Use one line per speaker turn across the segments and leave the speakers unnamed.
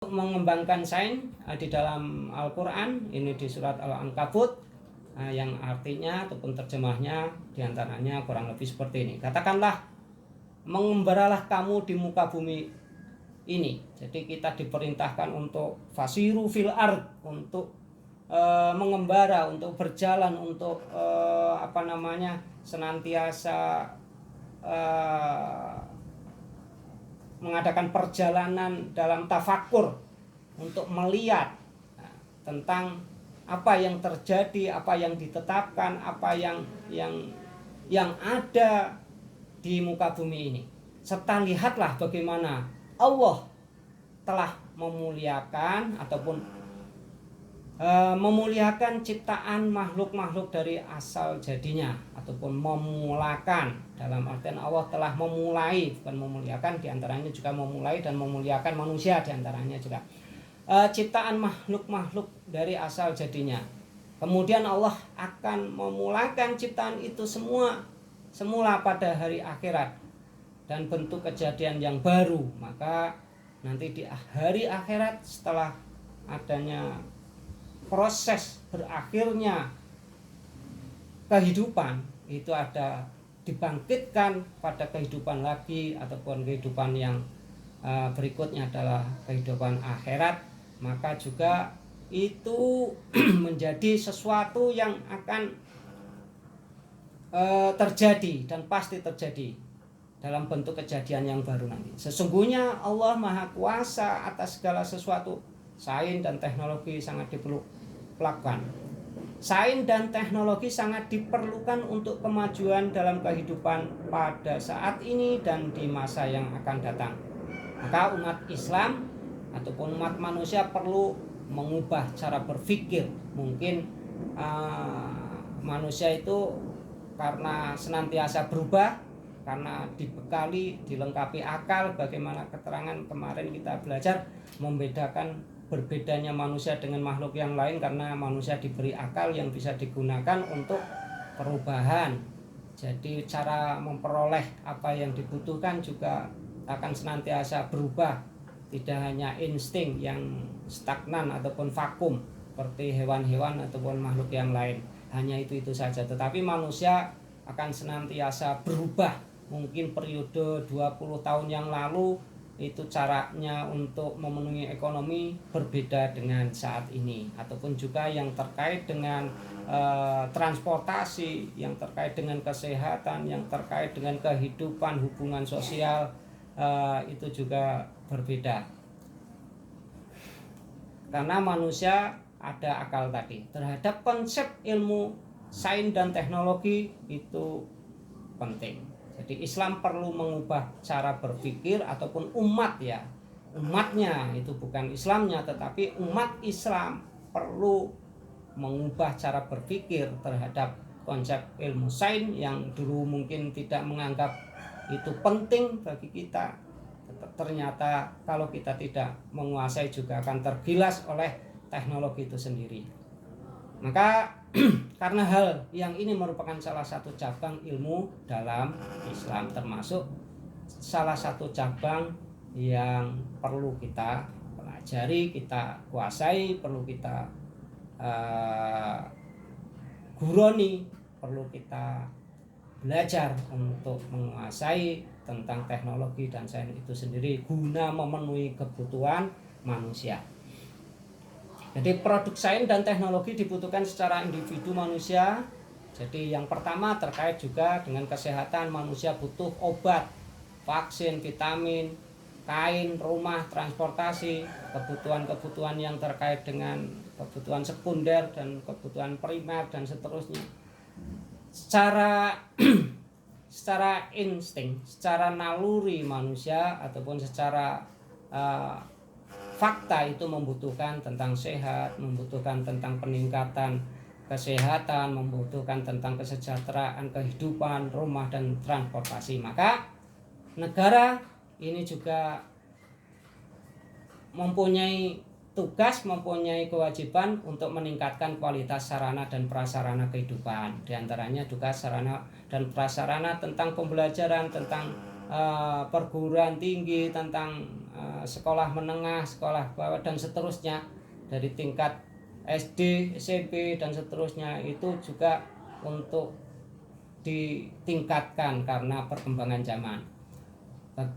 Mengembangkan sains di dalam Al-Quran, ini di surat Al-Ankabut, yang artinya ataupun terjemahnya diantaranya kurang lebih seperti ini. Katakanlah, mengembaralah kamu di muka bumi ini. Jadi kita diperintahkan untuk fasiru fil ard, untuk mengembara, untuk berjalan, untuk senantiasa mengadakan perjalanan dalam tafakur untuk melihat tentang apa yang terjadi, apa yang ditetapkan, apa yang ada di muka bumi ini. Serta lihatlah bagaimana Allah telah memuliakan ataupun memuliakan ciptaan makhluk-makhluk dari asal jadinya, ataupun memulakan, dalam artian Allah telah memulai, bukan memuliakan, diantaranya juga memulai dan memuliakan manusia, diantaranya juga ciptaan makhluk-makhluk dari asal jadinya. Kemudian Allah akan memulakan ciptaan itu semula pada hari akhirat dan bentuk kejadian yang baru. Maka nanti di hari akhirat, setelah adanya proses berakhirnya kehidupan, itu ada dibangkitkan pada kehidupan lagi, ataupun kehidupan yang berikutnya adalah kehidupan akhirat. Maka juga itu menjadi sesuatu yang akan terjadi dan pasti terjadi dalam bentuk kejadian yang baru nanti. Sesungguhnya Allah Maha Kuasa atas segala sesuatu. Sains dan teknologi sangat diperlukan. Sains dan teknologi sangat diperlukan untuk kemajuan dalam kehidupan pada saat ini dan di masa yang akan datang. Maka umat Islam ataupun umat manusia perlu mengubah cara berpikir. Mungkin manusia itu karena senantiasa berubah, karena dibekali, dilengkapi akal. Bagaimana keterangan kemarin kita belajar membedakan berbedanya manusia dengan makhluk yang lain, karena manusia diberi akal yang bisa digunakan untuk perubahan. Jadi cara memperoleh apa yang dibutuhkan juga akan senantiasa berubah, tidak hanya insting yang stagnan ataupun vakum seperti hewan-hewan ataupun makhluk yang lain, hanya itu saja. Tetapi manusia akan senantiasa berubah. Mungkin periode 20 tahun yang lalu itu caranya untuk memenuhi ekonomi berbeda dengan saat ini, ataupun juga yang terkait dengan transportasi, yang terkait dengan kesehatan, yang terkait dengan kehidupan hubungan sosial, itu juga berbeda. Karena manusia ada akal tadi. Terhadap konsep ilmu sains dan teknologi itu penting. Jadi Islam perlu mengubah cara berpikir, ataupun umatnya, itu bukan Islamnya, tetapi umat Islam perlu mengubah cara berpikir terhadap konsep ilmu sains yang dulu mungkin tidak menganggap itu penting bagi kita. Ternyata kalau kita tidak menguasai juga akan tergilas oleh teknologi itu sendiri. Maka karena hal yang ini merupakan salah satu cabang ilmu dalam Islam, termasuk salah satu cabang yang perlu kita pelajari, kita kuasai, perlu kita guroni, perlu kita belajar untuk menguasai tentang teknologi dan sains itu sendiri guna memenuhi kebutuhan manusia. Jadi produk sains dan teknologi dibutuhkan secara individu manusia. Jadi yang pertama terkait juga dengan kesehatan, manusia butuh obat, vaksin, vitamin, kain, rumah, transportasi, kebutuhan-kebutuhan yang terkait dengan kebutuhan sekunder dan kebutuhan primer dan seterusnya. Secara insting, secara naluri manusia ataupun secara fakta itu membutuhkan tentang sehat, membutuhkan tentang peningkatan kesehatan, membutuhkan tentang kesejahteraan kehidupan, rumah dan transportasi. Maka negara ini juga mempunyai tugas, mempunyai kewajiban untuk meningkatkan kualitas sarana dan prasarana kehidupan. Di antaranya juga sarana dan prasarana tentang pembelajaran, tentang perguruan tinggi, tentang sekolah menengah, sekolah bawah dan seterusnya, dari tingkat SD, SMP dan seterusnya itu juga untuk ditingkatkan karena perkembangan zaman.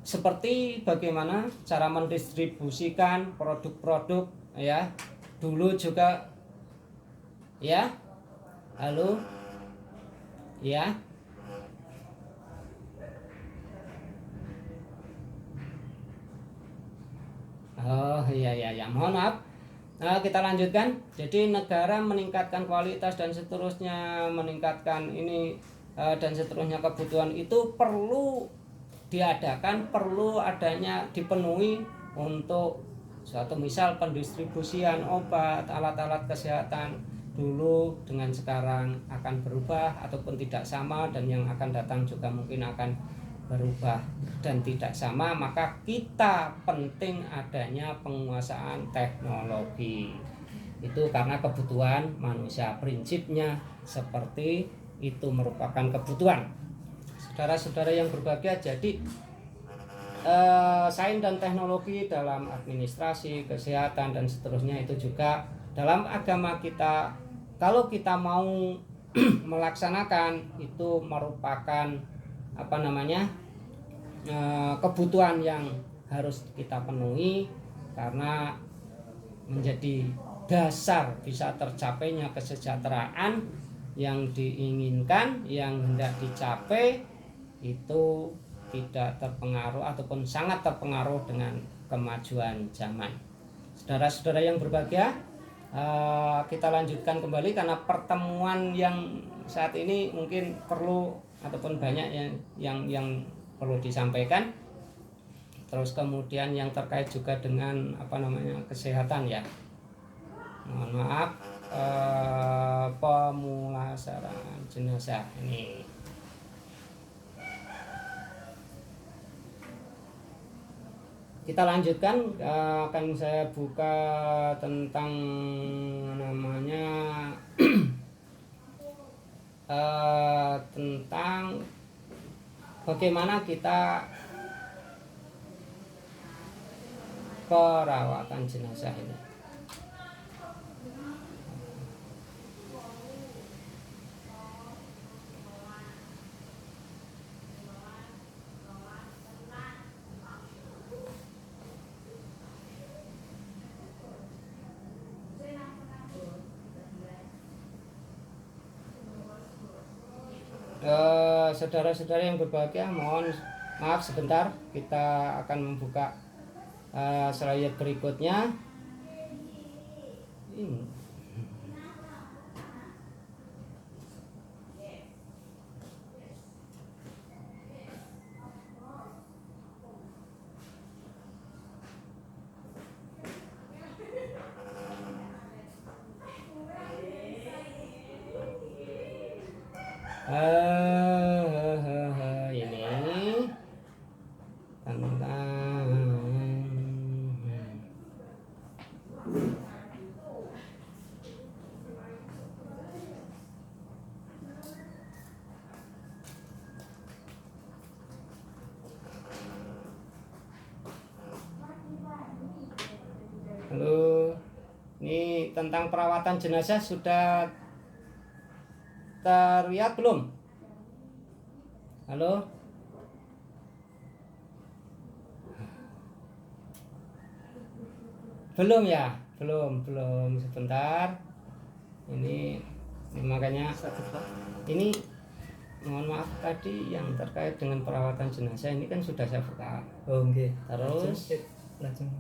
Seperti bagaimana cara mendistribusikan produk-produk ya. Dulu juga ya. Halo. Ya. Oh iya, mohon maaf. Nah, kita lanjutkan. Jadi negara meningkatkan kualitas dan seterusnya, meningkatkan ini dan seterusnya, kebutuhan itu perlu diadakan, perlu adanya dipenuhi untuk suatu misal pendistribusian obat, alat-alat kesehatan dulu dengan sekarang akan berubah ataupun tidak sama, dan yang akan datang juga mungkin akan berubah dan tidak sama. Maka kita penting adanya penguasaan teknologi itu karena kebutuhan manusia, prinsipnya seperti itu, merupakan kebutuhan. Saudara-saudara yang berbahagia, jadi sains dan teknologi dalam administrasi, kesehatan dan seterusnya itu juga dalam agama kita, kalau kita mau melaksanakan itu merupakan kebutuhan yang harus kita penuhi, karena menjadi dasar bisa tercapainya kesejahteraan yang diinginkan, yang hendak dicapai itu tidak terpengaruh ataupun sangat terpengaruh dengan kemajuan zaman. Saudara-saudara yang berbahagia, kita lanjutkan kembali karena pertemuan yang saat ini mungkin perlu ataupun banyak yang perlu disampaikan. Terus kemudian yang terkait juga dengan kesehatan ya. Mohon maaf, pemulasaran jenazah ini. Kita lanjutkan, akan saya buka tentang tentang bagaimana kita perawatan jenazah ini. Saudara-saudara yang berbahagia, mohon maaf sebentar, kita akan membuka slide berikutnya. Ini tentang halo, ini tentang perawatan jenazah sudah terlihat belum? Halo? Belum ya? Belum sebentar. Ini makanya ini mohon maaf, tadi yang terkait dengan perawatan jenazah ini kan sudah saya buka.
Oh, okay.
Terus
langsung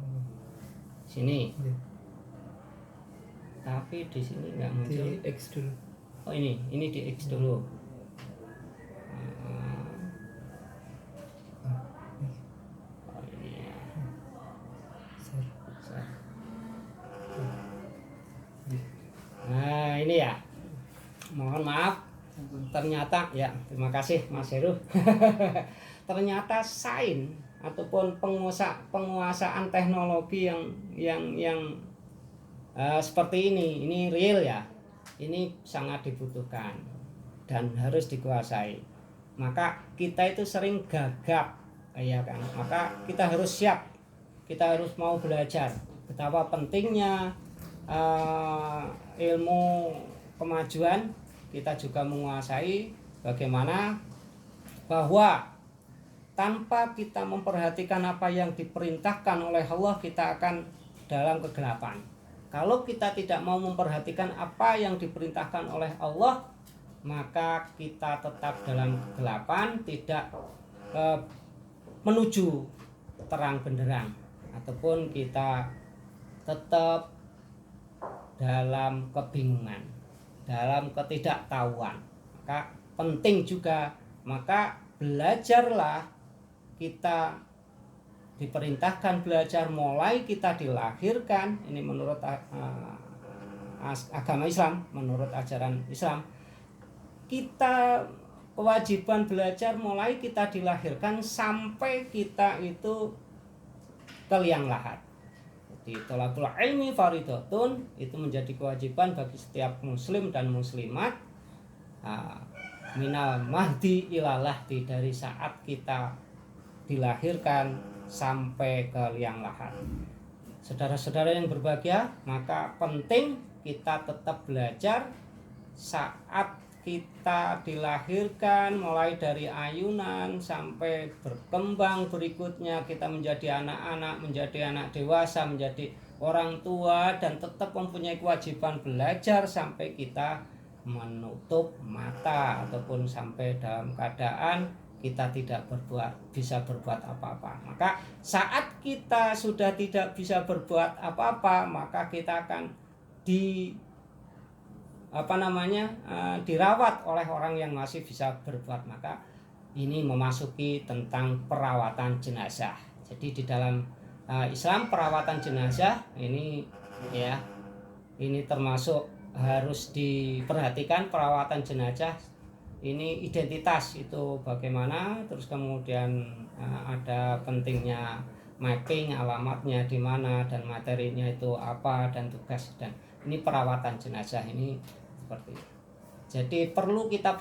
sini.
Okay.
Tapi di sini nggak muncul.
Di X dulu.
Oh ini di X dulu. Oh ini ya. Nah ini ya. Mohon maaf. Ternyata ya, terima kasih Mas Heru. Ternyata sains ataupun penguasaan teknologi yang seperti ini real ya. Ini sangat dibutuhkan dan harus dikuasai. Maka kita itu sering gagap, ya kan. Maka kita harus siap. kita harus mau belajar betapa pentingnya ilmu kemajuan. Kita juga menguasai bagaimana bahwa tanpa kita memperhatikan apa yang diperintahkan oleh Allah, kita akan dalam kegelapan. Kalau kita tidak mau memperhatikan apa yang diperintahkan oleh Allah, maka kita tetap dalam kegelapan, tidak menuju terang benderang, ataupun kita tetap dalam kebingungan, dalam ketidaktahuan. Maka penting juga, maka belajarlah. Kita diperintahkan belajar mulai kita dilahirkan. Ini menurut agama Islam, menurut ajaran Islam, kita kewajiban belajar mulai kita dilahirkan sampai kita itu ke liang lahat. Jadi thalabul ilmi fardhatun, itu menjadi kewajiban bagi setiap muslim dan muslimat, minal mahdi ilal lahdi, dari saat kita dilahirkan sampai ke liang lahat. Saudara-saudara yang berbahagia, maka penting kita tetap belajar saat kita dilahirkan, mulai dari ayunan sampai berkembang berikutnya, kita menjadi anak-anak, menjadi anak dewasa, menjadi orang tua, dan tetap mempunyai kewajiban belajar sampai kita menutup mata, ataupun sampai dalam keadaan kita tidak bisa berbuat apa-apa. Maka saat kita sudah tidak bisa berbuat apa-apa, maka kita akan dirawat oleh orang yang masih bisa berbuat. Maka ini memasuki tentang perawatan jenazah. Jadi di dalam Islam, perawatan jenazah ini termasuk harus diperhatikan. Perawatan jenazah ini identitas itu bagaimana, terus kemudian ada pentingnya mapping alamatnya di mana dan materinya itu apa dan tugas, dan ini perawatan jenazah ini seperti itu. Jadi perlu kita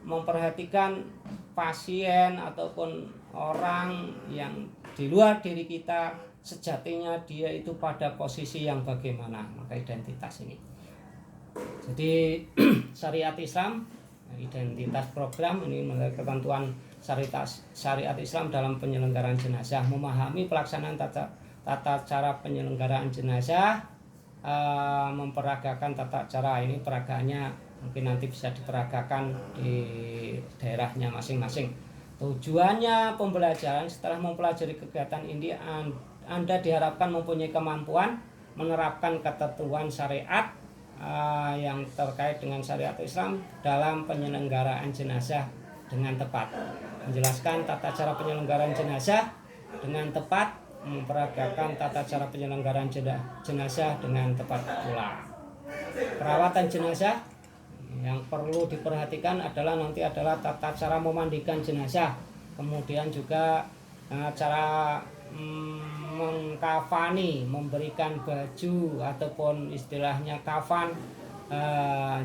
memperhatikan pasien ataupun orang yang di luar diri kita, sejatinya dia itu pada posisi yang bagaimana, maka identitas ini. Jadi syariat Islam, identitas program ini menurut ketentuan syariat Islam dalam penyelenggaraan jenazah, memahami pelaksanaan tata cara penyelenggaraan jenazah, memperagakan tata cara ini. Peragaannya mungkin nanti bisa diperagakan di daerahnya masing-masing. Tujuannya pembelajaran, setelah mempelajari kegiatan ini, Anda diharapkan mempunyai kemampuan menerapkan ketentuan syariat yang terkait dengan syariat Islam dalam penyelenggaraan jenazah dengan tepat, menjelaskan tata cara penyelenggaraan jenazah dengan tepat, memperagakan tata cara penyelenggaraan jenazah dengan tepat pula. Perawatan jenazah yang perlu diperhatikan adalah tata cara memandikan jenazah, kemudian juga cara mengkafani, memberikan baju ataupun istilahnya kafan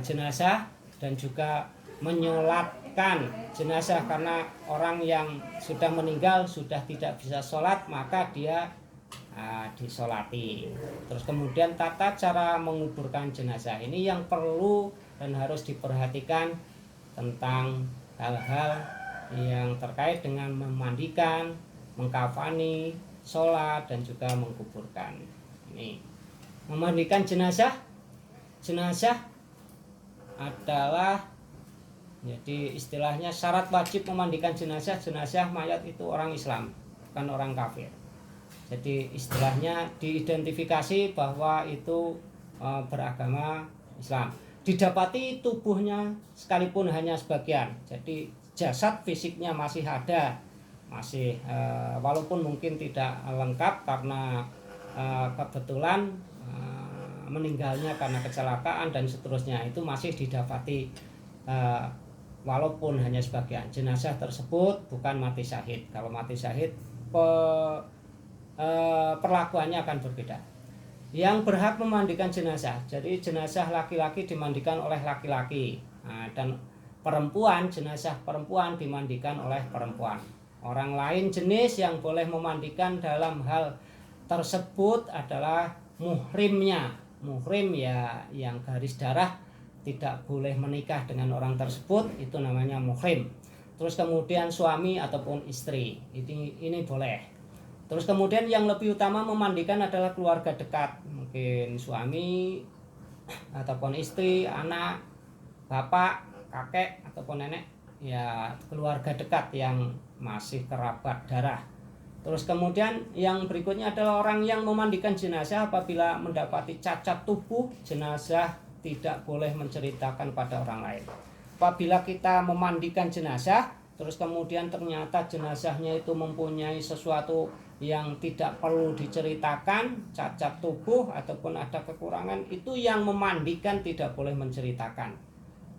jenazah, dan juga menyolatkan jenazah, karena orang yang sudah meninggal sudah tidak bisa sholat, maka dia disolati. Terus kemudian tata cara menguburkan jenazah ini yang perlu dan harus diperhatikan, tentang hal-hal yang terkait dengan memandikan, mengkafani, sholat, dan juga menguburkan. Ini memandikan jenazah adalah, jadi istilahnya syarat wajib memandikan jenazah mayat itu orang Islam, bukan orang kafir. Jadi istilahnya diidentifikasi bahwa itu beragama Islam. Didapati tubuhnya sekalipun hanya sebagian, jadi jasad fisiknya masih ada, walaupun mungkin tidak lengkap karena kebetulan meninggalnya karena kecelakaan dan seterusnya, itu masih didapati walaupun hanya sebagian. Jenazah tersebut bukan mati syahid. Kalau mati syahid perlakuannya akan berbeda. Yang berhak memandikan jenazah, jadi jenazah laki-laki dimandikan oleh laki-laki, dan jenazah perempuan dimandikan oleh perempuan. Orang lain jenis yang boleh memandikan dalam hal tersebut adalah muhrimnya. Muhrim ya yang garis darah tidak boleh menikah dengan orang tersebut, itu namanya muhrim. Terus kemudian suami ataupun istri, ini boleh. Terus kemudian yang lebih utama memandikan adalah keluarga dekat, mungkin suami ataupun istri, anak, bapak, kakek ataupun nenek, ya keluarga dekat yang masih kerabat darah. Terus kemudian yang berikutnya adalah orang yang memandikan jenazah apabila mendapati cacat tubuh jenazah tidak boleh menceritakan pada orang lain. Apabila kita memandikan jenazah terus kemudian ternyata jenazahnya itu mempunyai sesuatu yang tidak perlu diceritakan, cacat tubuh ataupun ada kekurangan, itu yang memandikan tidak boleh menceritakan.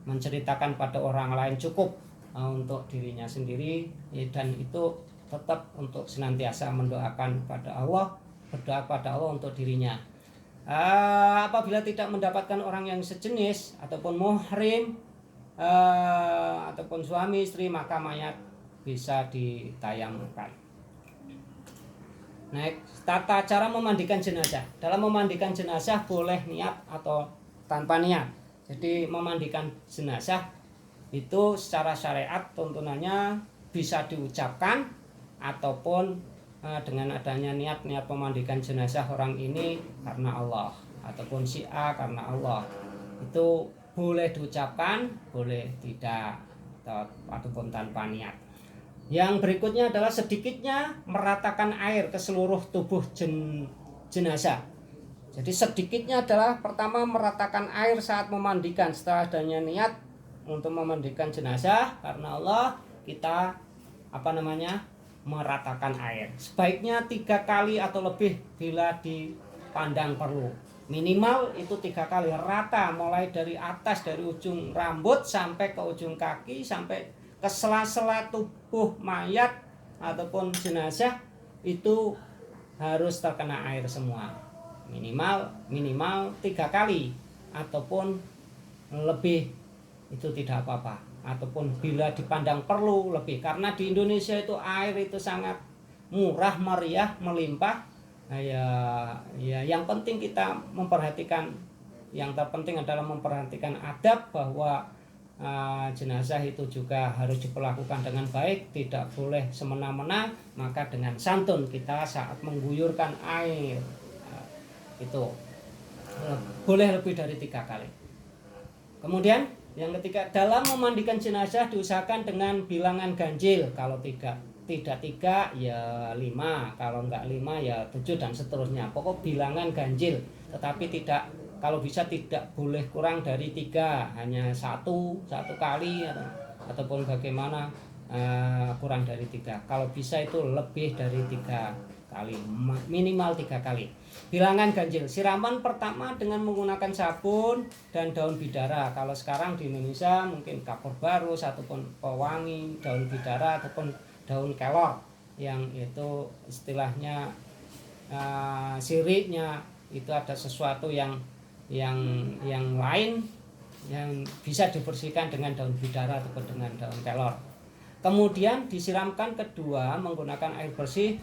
Menceritakan pada orang lain cukup untuk dirinya sendiri, dan itu tetap untuk senantiasa mendoakan pada Allah, berdoa pada Allah untuk dirinya. Apabila tidak mendapatkan orang yang sejenis ataupun muhrim ataupun suami istri, maka mayat bisa ditayamumkan. Tata cara memandikan jenazah. Dalam memandikan jenazah boleh niat atau tanpa niat. Jadi memandikan jenazah itu secara syariat tuntunannya bisa diucapkan ataupun dengan adanya niat memandikan jenazah orang ini karena Allah, ataupun si A karena Allah, itu boleh diucapkan, boleh tidak, ataupun tanpa niat. Yang berikutnya adalah sedikitnya meratakan air ke seluruh tubuh jenazah. Jadi sedikitnya adalah pertama meratakan air saat memandikan. Setelah adanya niat untuk memandikan jenazah karena Allah, kita meratakan air. Sebaiknya 3 kali atau lebih bila dipandang perlu. Minimal itu 3 kali rata, mulai dari atas, dari ujung rambut sampai ke ujung kaki, sampai ke sela-sela tubuh mayat ataupun jenazah, itu harus terkena air semua. Minimal 3 kali ataupun lebih, itu tidak apa-apa. Ataupun bila dipandang perlu lebih, karena di Indonesia itu air itu sangat murah meriah melimpah. Ya yang penting kita memperhatikan, yang terpenting adalah memperhatikan adab bahwa jenazah itu juga harus diperlakukan dengan baik, tidak boleh semena-mena. Maka dengan santun kita saat mengguyurkan air itu boleh lebih dari 3 kali. Kemudian yang ketiga, dalam memandikan jenazah diusahakan dengan bilangan ganjil. Kalau tidak 3 ya 5, kalau enggak 5 ya 7 dan seterusnya. Pokok bilangan ganjil, tetapi tidak, kalau bisa tidak boleh kurang dari 3, hanya satu kali ataupun bagaimana, kurang dari 3. Kalau bisa itu lebih dari 3 kali, minimal 3 kali. Bilangan ganjil. Siraman pertama dengan menggunakan sabun dan daun bidara. Kalau sekarang di Indonesia mungkin kapur barus ataupun pewangi, daun bidara ataupun daun kelor, yang itu istilahnya siriknya itu ada sesuatu yang lain yang bisa dibersihkan dengan daun bidara ataupun dengan daun kelor. Kemudian disiramkan kedua menggunakan air bersih,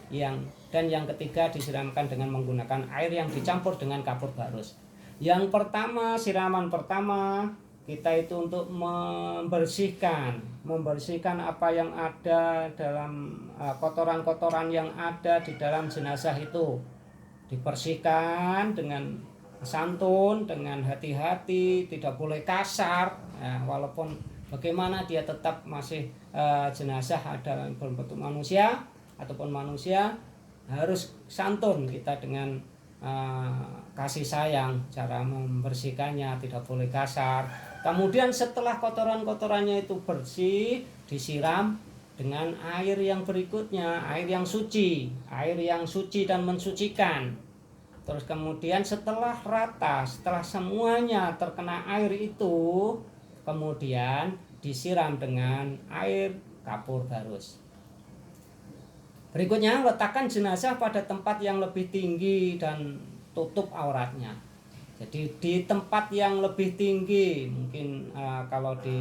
dan yang ketiga disiramkan dengan menggunakan air yang dicampur dengan kapur barus. Yang pertama, siraman pertama kita itu untuk membersihkan apa yang ada dalam kotoran-kotoran yang ada di dalam jenazah itu. Dibersihkan dengan santun, dengan hati-hati, tidak boleh kasar, walaupun bagaimana dia tetap masih jenazah adalah berbentuk manusia ataupun manusia, harus santun kita dengan kasih sayang cara membersihkannya, tidak boleh kasar. Kemudian setelah kotoran-kotorannya itu bersih, disiram dengan air yang berikutnya, air yang suci dan mensucikan. Terus kemudian setelah rata, setelah semuanya terkena air itu, kemudian disiram dengan air kapur barus. Berikutnya, letakkan jenazah pada tempat yang lebih tinggi dan tutup auratnya. Jadi di tempat yang lebih tinggi, mungkin kalau di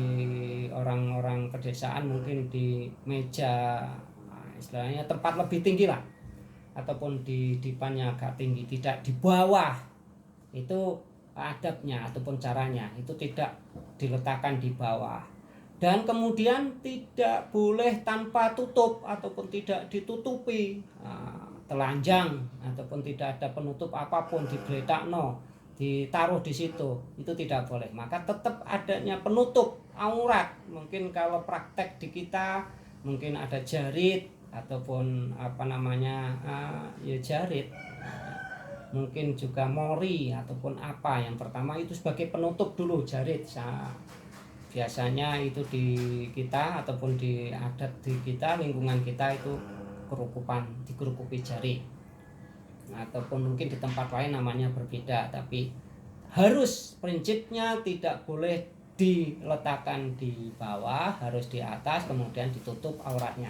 orang-orang pedesaan mungkin di meja istilahnya tempat lebih tinggi lah, ataupun di depannya agak tinggi, tidak di bawah. Itu adabnya ataupun caranya, itu tidak diletakkan di bawah. Dan kemudian tidak boleh tanpa tutup ataupun tidak ditutupi, telanjang ataupun tidak ada penutup apapun, digeletakno, ditaruh di situ, itu tidak boleh. Maka tetap adanya penutup aurat. Mungkin kalau praktek di kita mungkin ada jarit ataupun ya jarit, mungkin juga mori ataupun apa. Yang pertama itu sebagai penutup dulu, jarit. Biasanya itu di kita ataupun di adat di kita, lingkungan kita itu dikerukupi jari, ataupun mungkin di tempat lain namanya berbeda, tapi harus prinsipnya tidak boleh diletakkan di bawah, harus di atas, kemudian ditutup auratnya.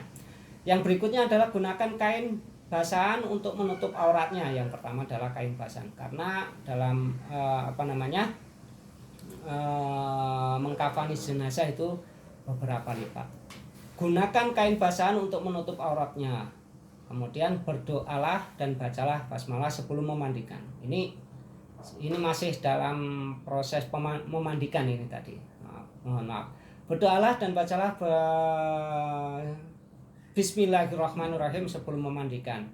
Yang berikutnya adalah gunakan kain basahan untuk menutup auratnya. Yang pertama adalah kain basahan, karena dalam mengkafani jenazah itu beberapa lipat. Gunakan kain basahan untuk menutup auratnya. Kemudian berdoalah dan bacalah basmalah sebelum memandikan. Ini masih dalam proses memandikan ini tadi. Mohon maaf. Berdoalah dan bacalah Bismillahirrahmanirrahim sebelum memandikan.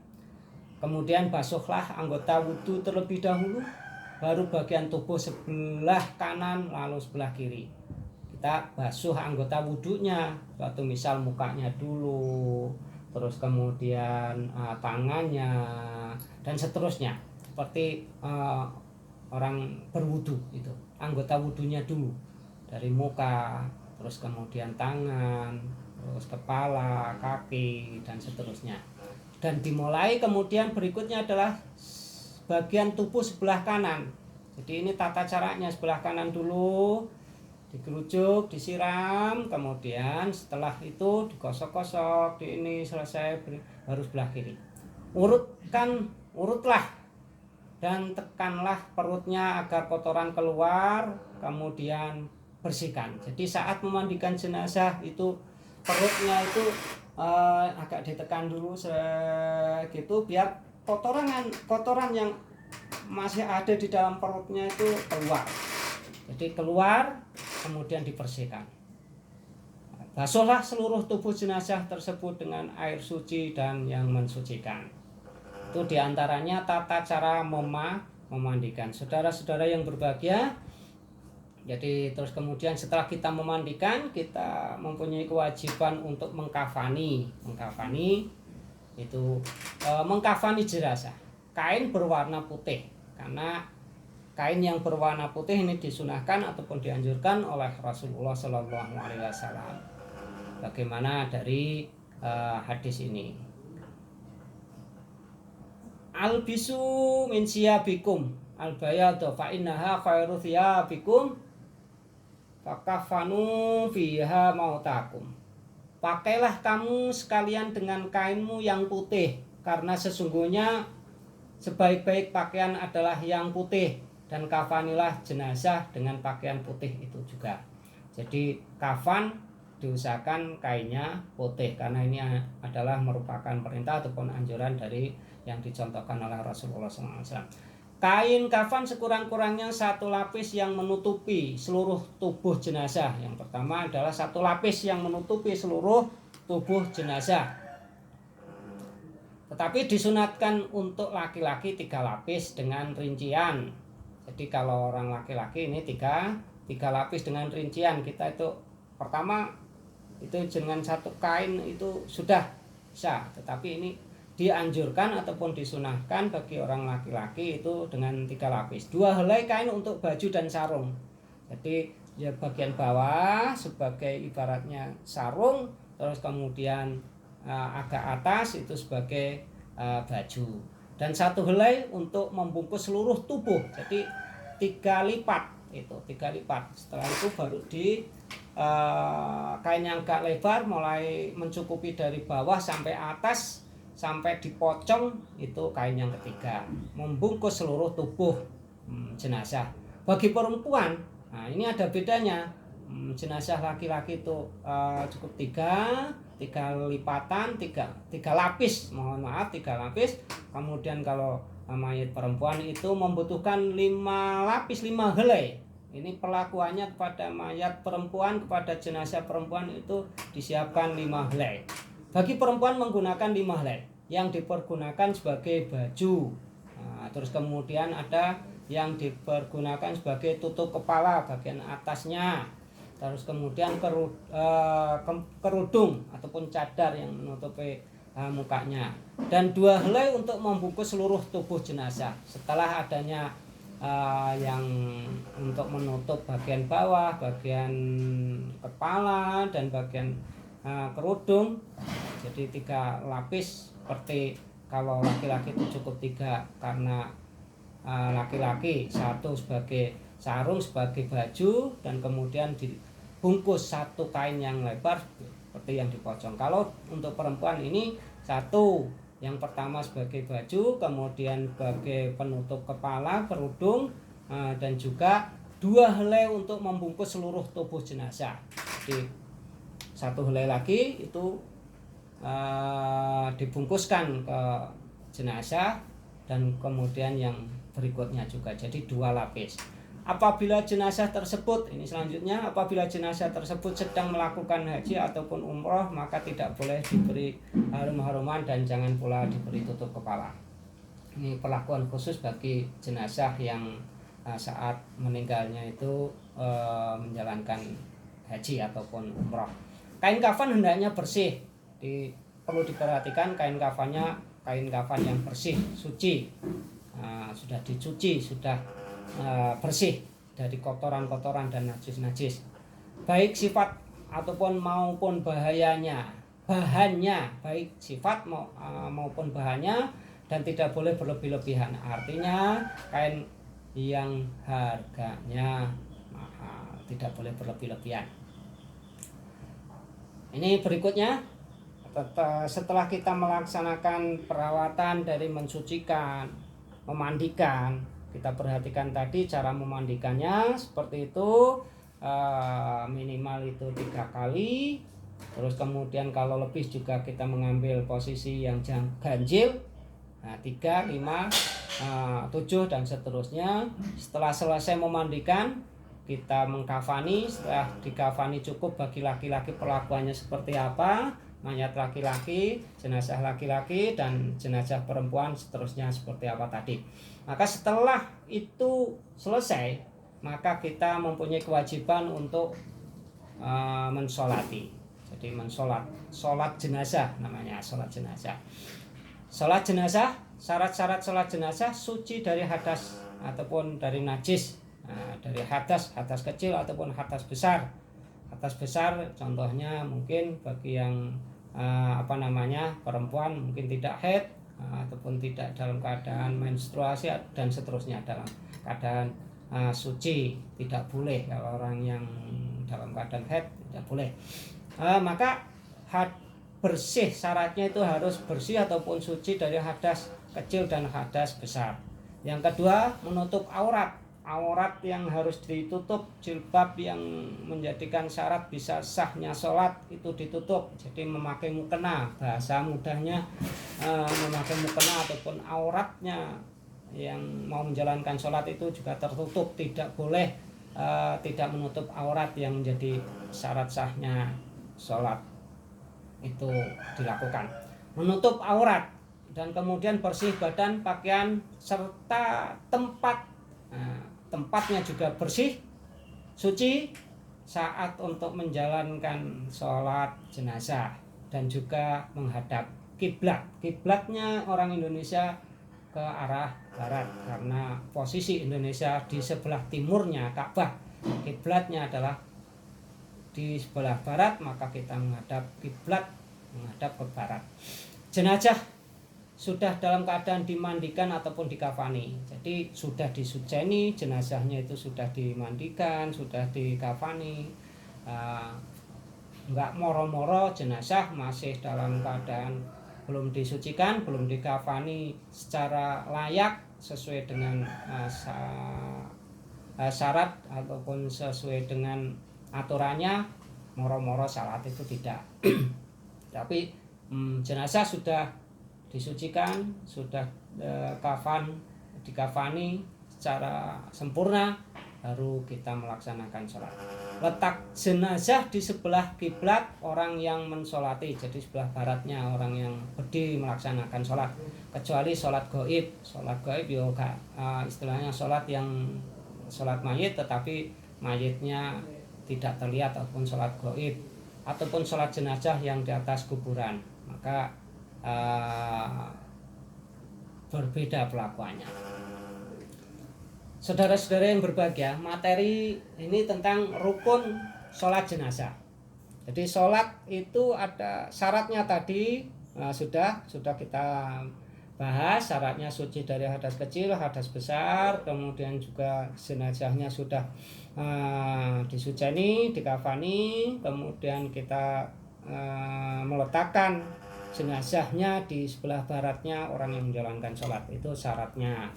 Kemudian basuhlah anggota wudhu terlebih dahulu, baru bagian tubuh sebelah kanan lalu sebelah kiri. Kita basuh anggota wudhunya, suatu misal mukanya dulu, terus kemudian tangannya dan seterusnya, seperti orang berwudu itu, anggota wudhunya dulu dari muka, terus kemudian tangan, terus kepala, kaki dan seterusnya. Dan dimulai kemudian berikutnya adalah bagian tubuh sebelah kanan. Jadi ini tata caranya, sebelah kanan dulu dikerucuk, disiram, kemudian setelah itu digosok-gosok, ini selesai baru sebelah kiri. Urutlah dan tekanlah perutnya agar kotoran keluar, kemudian bersihkan. Jadi saat memandikan jenazah itu perutnya itu agak ditekan dulu segitu, biar kotoran yang masih ada di dalam perutnya itu keluar. Jadi keluar, kemudian dibersihkan. Basuhlah seluruh tubuh jenazah tersebut dengan air suci dan yang mensucikan. Itu diantaranya tata cara memandikan. Saudara-saudara yang berbahagia, jadi terus kemudian setelah kita memandikan, kita mempunyai kewajiban untuk mengkafani itu mengkafani jenazah. Kain berwarna putih, karena kain yang berwarna putih ini disunahkan ataupun dianjurkan oleh Rasulullah Shallallahu Alaihi Wasallam. Bagaimana dari hadis ini? Albisu min siyabikum albayadu fa innaha khairu thiyabikum fakafanu fiha mautakum. Pakailah kamu sekalian dengan kainmu yang putih, karena sesungguhnya sebaik-baik pakaian adalah yang putih, dan kafanilah jenazah dengan pakaian putih itu juga. Jadi kafan diusahakan kainnya putih, karena ini adalah merupakan perintah ataupun anjuran dari yang dicontohkan oleh Rasulullah SAW. Kain kafan sekurang-kurangnya satu lapis yang menutupi seluruh tubuh jenazah. Yang pertama adalah satu lapis yang menutupi seluruh tubuh jenazah. Tetapi disunatkan untuk laki-laki 3 lapis dengan rincian. Jadi kalau orang laki-laki ini 3 lapis dengan rincian. Kita itu pertama itu dengan satu kain itu sudah bisa. Tetapi ini dianjurkan ataupun disunahkan bagi orang laki-laki itu dengan 3 lapis. 2 helai kain untuk baju dan sarung. Jadi ya bagian bawah sebagai ibaratnya sarung, terus kemudian agak atas itu sebagai baju, dan 1 helai untuk membungkus seluruh tubuh. Jadi 3 lipat itu, 3 lipat. Setelah itu baru di kain yang agak lebar, mulai mencukupi dari bawah sampai atas sampai di pocong, itu kain yang ketiga, membungkus seluruh tubuh jenazah. Bagi perempuan, nah ini ada bedanya. Jenazah laki-laki itu cukup 3, 3 lipatan, tiga lapis, mohon maaf 3 lapis. Kemudian kalau mayat perempuan itu membutuhkan 5 lapis, 5 helai. Ini perlakuannya kepada mayat perempuan, kepada jenazah perempuan itu disiapkan 5 helai. Bagi perempuan menggunakan 5 helai yang dipergunakan sebagai baju. Nah, terus kemudian ada yang dipergunakan sebagai tutup kepala bagian atasnya. Terus kemudian kerudung ataupun cadar yang menutupi mukanya. Dan 2 helai untuk membungkus seluruh tubuh jenazah. Setelah adanya yang untuk menutup bagian bawah, bagian kepala dan bagian kerudung. Jadi 3 lapis, seperti kalau laki-laki itu cukup 3 karena laki-laki 1 sebagai sarung, sebagai baju, dan kemudian dibungkus 1 kain yang lebar seperti yang dipocong. Kalau untuk perempuan ini 1, yang pertama sebagai baju, kemudian sebagai penutup kepala, kerudung, dan juga 2 helai untuk membungkus seluruh tubuh jenazah. Jadi 1 helai lagi itu dibungkuskan ke jenazah, dan kemudian yang berikutnya juga, jadi 2 lapis. Apabila jenazah tersebut, ini selanjutnya, apabila jenazah tersebut sedang melakukan haji ataupun umroh, maka tidak boleh diberi harum-haruman dan jangan pula diberi tutup kepala. Ini perlakuan khusus bagi jenazah yang saat meninggalnya itu menjalankan haji ataupun umroh. Kain kafan hendaknya bersih. Perlu diperhatikan kain kafannya kain kafan yang bersih, suci. Sudah dicuci, sudah bersih dari kotoran-kotoran dan najis-najis, baik sifat ataupun maupun bahannya, baik sifat maupun bahannya, dan tidak boleh berlebih-lebihan. Artinya kain yang harganya mahal tidak boleh berlebih-lebihan. Ini berikutnya, setelah kita melaksanakan perawatan dari mensucikan, memandikan, kita perhatikan tadi cara memandikannya seperti itu, minimal itu 3 kali. Terus kemudian kalau lebih juga kita mengambil posisi yang ganjil, 3, 5, 7 dan seterusnya. Setelah selesai memandikan, kita mengkafani. Setelah dikafani cukup, bagi laki-laki perlakuannya seperti apa, mayat laki-laki, jenazah laki-laki, dan jenazah perempuan seterusnya seperti apa tadi. Maka setelah itu selesai, maka kita mempunyai kewajiban untuk mensolati. Jadi solat jenazah namanya, solat jenazah. Solat jenazah, syarat-syarat solat jenazah suci dari hadas ataupun dari najis. Dari hadas kecil ataupun hadas besar. Hadas besar contohnya mungkin bagi yang perempuan mungkin tidak haid ataupun tidak dalam keadaan menstruasi dan seterusnya, dalam keadaan suci tidak boleh. Kalau orang yang dalam keadaan haid tidak boleh. Maka bersih, syaratnya itu harus bersih ataupun suci dari hadas kecil dan hadas besar. Yang kedua, menutup aurat yang harus ditutup, jilbab yang menjadikan syarat bisa sahnya sholat itu ditutup. Jadi memakai mukena, bahasa mudahnya memakai mukena ataupun auratnya yang mau menjalankan sholat itu juga tertutup. Tidak boleh tidak menutup aurat yang menjadi syarat sahnya sholat itu dilakukan. Menutup aurat dan kemudian bersih badan, pakaian, serta tempatnya juga bersih, suci saat untuk menjalankan sholat jenazah, dan juga menghadap kiblat. Kiblatnya orang Indonesia ke arah barat karena posisi Indonesia di sebelah timurnya Ka'bah. Kiblatnya adalah di sebelah barat, maka kita menghadap kiblat, menghadap ke barat. Jenazah sudah dalam keadaan dimandikan ataupun dikafani. Jadi sudah disujeni, jenazahnya itu sudah dimandikan, sudah dikafani. Enggak moro-moro jenazah masih dalam keadaan belum disucikan, belum dikafani secara layak sesuai dengan syarat ataupun sesuai dengan aturannya, moro-moro salat itu tidak. Tapi jenazah sudah disucikan, sudah dikafani secara sempurna, baru kita melaksanakan sholat. Letak jenazah di sebelah kiblat orang yang mensolati, jadi sebelah baratnya orang yang berdiri melaksanakan sholat, kecuali sholat gaib. Sholat gaib yoga istilahnya sholat mayit, tetapi mayitnya tidak terlihat, ataupun sholat gaib, ataupun sholat jenazah yang di atas kuburan, maka berbeda pelakuannya. Saudara-saudara yang berbahagia, materi ini tentang rukun sholat jenazah. Jadi sholat itu ada syaratnya tadi, sudah kita bahas. Syaratnya suci dari hadas kecil, hadas besar, kemudian juga jenazahnya sudah disuceni, dikafani, kemudian kita meletakkan jenazahnya di sebelah baratnya orang yang menjalankan sholat. Itu syaratnya,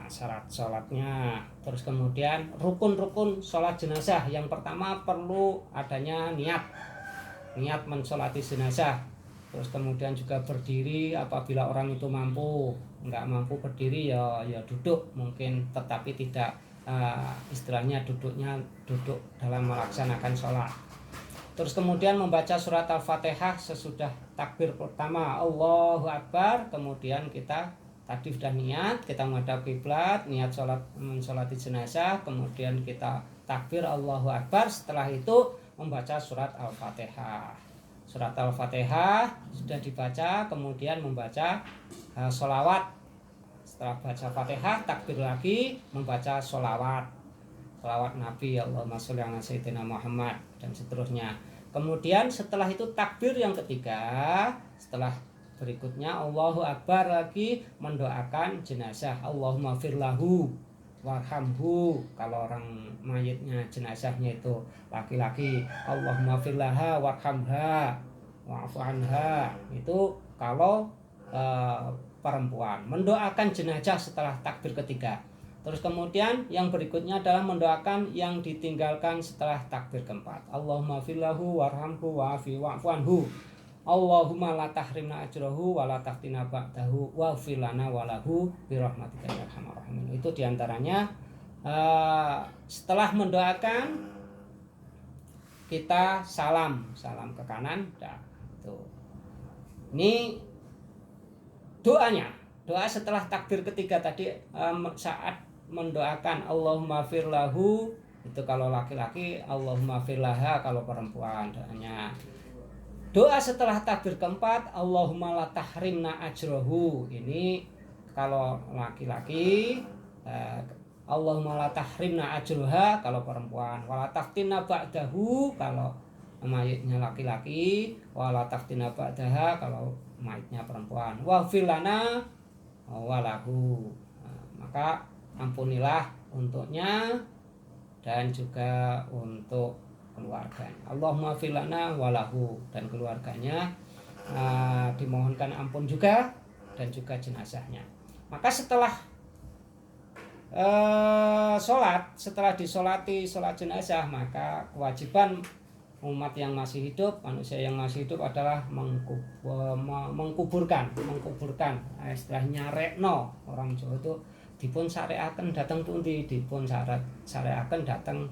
syarat sholatnya. Terus kemudian rukun-rukun sholat jenazah. Yang pertama perlu adanya niat mensolati jenazah. Terus kemudian juga berdiri apabila orang itu mampu. Enggak mampu berdiri ya duduk mungkin, tetapi tidak istilahnya duduk dalam melaksanakan sholat. Terus kemudian membaca surat Al-Fatihah sesudah takbir pertama, Allahu Akbar. Kemudian kita tadi sudah niat, kita menghadap kiblat, niat mensolati jenazah, kemudian kita takbir Allahu Akbar. Setelah itu membaca surat Al-Fatihah. Surat Al-Fatihah sudah dibaca, kemudian membaca sholawat. Setelah baca Fatihah, takbir lagi, membaca sholawat Nabi, Allahumma sholli ala sayyidina Muhammad, dan seterusnya. Kemudian setelah itu takbir yang ketiga, setelah berikutnya Allahu Akbar lagi, mendoakan jenazah, Allahumma firlahu warhamhu. Kalau orang mayitnya, jenazahnya itu laki-laki, Allahumma firlaha warhamha wa'fu anha. Itu kalau perempuan, mendoakan jenazah setelah takbir ketiga. Terus kemudian yang berikutnya adalah mendoakan yang ditinggalkan setelah takbir keempat, Allahumma firlahu warhamhu wa'fu anhu, Allahumma la tahrimna ajrahu wa la taftina ba'dahu wa filana walahu birahmatika ya arhamar rahimin. Itu diantaranya. Setelah mendoakan kita salam ke kanan. Itu. Ini doanya. Doa setelah takbir ketiga tadi, saat mendoakan Allahumma firlahu, itu kalau laki-laki, Allahumma firlaha kalau perempuan doanya. Doa setelah takbir keempat, Allahumma la tahrimna ajrahu. Ini kalau laki-laki, Allahumma la tahrimna ajruha kalau perempuan. Wala taftina ba'dahu kalau mayitnya laki-laki, wala taftina ba'daha kalau mayitnya perempuan. Wa filana walahu. Maka ampunilah untuknya dan juga untuk keluarganya. Allahumma filana walahu, dan keluarganya dimohonkan ampun juga, dan juga jenazahnya. Maka setelah setelah disolati sholat jenazah, maka kewajiban umat yang masih hidup, manusia yang masih hidup adalah mengkuburkan. Istilahnya rekno, orang Jawa itu dipun sareaken datang pundi, dipun sareaken datang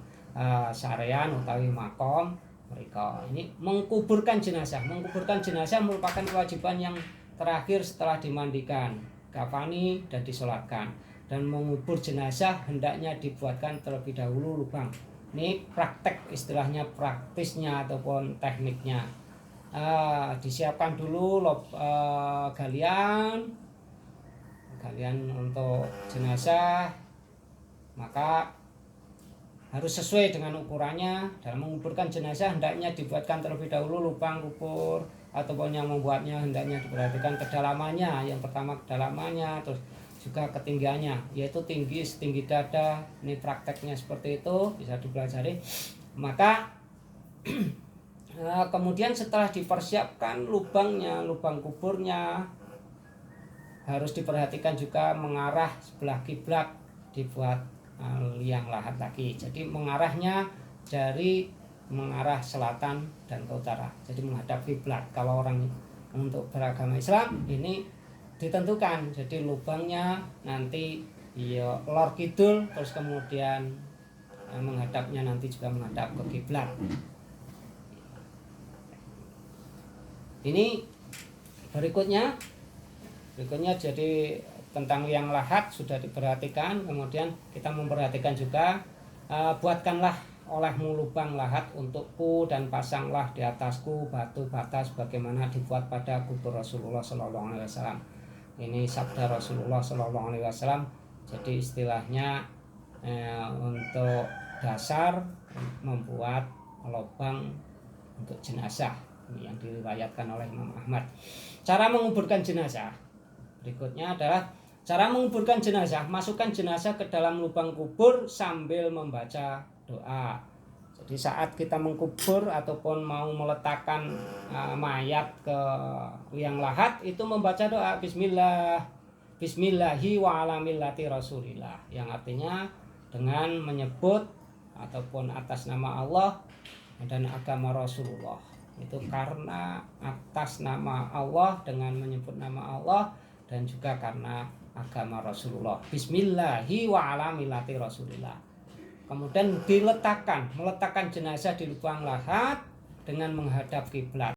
sarean utawi makom mereka. Ini mengkuburkan jenazah merupakan kewajiban yang terakhir setelah dimandikan, kafani, dan disolatkan. Dan mengubur jenazah hendaknya dibuatkan terlebih dahulu lubang. Ini praktek, istilahnya praktisnya ataupun tekniknya. Disiapkan dulu galian untuk jenazah, maka harus sesuai dengan ukurannya. Dalam menguburkan jenazah hendaknya dibuatkan terlebih dahulu lubang kubur, ataupun yang membuatnya hendaknya diperhatikan kedalamannya. Yang pertama kedalamannya, terus juga ketinggiannya, yaitu setinggi dada. Ini prakteknya seperti itu, bisa dipelajari. Maka kemudian setelah dipersiapkan lubangnya, lubang kuburnya harus diperhatikan juga mengarah sebelah kiblat, dibuat liang lahat lagi. Jadi mengarahnya dari mengarah selatan dan ke utara. Jadi menghadap kiblat. Kalau orang untuk beragama Islam ini ditentukan. Jadi lubangnya nanti ya lor kidul, terus kemudian menghadapnya nanti juga menghadap ke kiblat. Ini berikutnya jadi tentang liang lahat sudah diperhatikan. Kemudian kita memperhatikan juga buatkanlah olehmu lubang lahat untukku dan pasanglah di atasku batu bata sebagaimana dibuat pada kubur Rasulullah Sallallahu Alaihi Wasallam. Ini sabda Rasulullah Sallallahu Alaihi Wasallam. Jadi istilahnya untuk dasar membuat lubang untuk jenazah. Ini yang diriwayatkan oleh Imam Ahmad. Cara menguburkan jenazah berikutnya adalah cara menguburkan jenazah. Masukkan jenazah ke dalam lubang kubur sambil membaca doa. Jadi saat kita mengkubur ataupun mau meletakkan mayat ke liang lahat itu membaca doa Bismillahi wa ala millati Rasulillah, yang artinya dengan menyebut ataupun atas nama Allah dan agama Rasulullah. Itu karena atas nama Allah dengan menyebut nama Allah dan juga karena agama Rasulullah. Bismillahi wa ala millati Rasulillah. Kemudian meletakkan jenazah di lubang lahat dengan menghadap kiblat.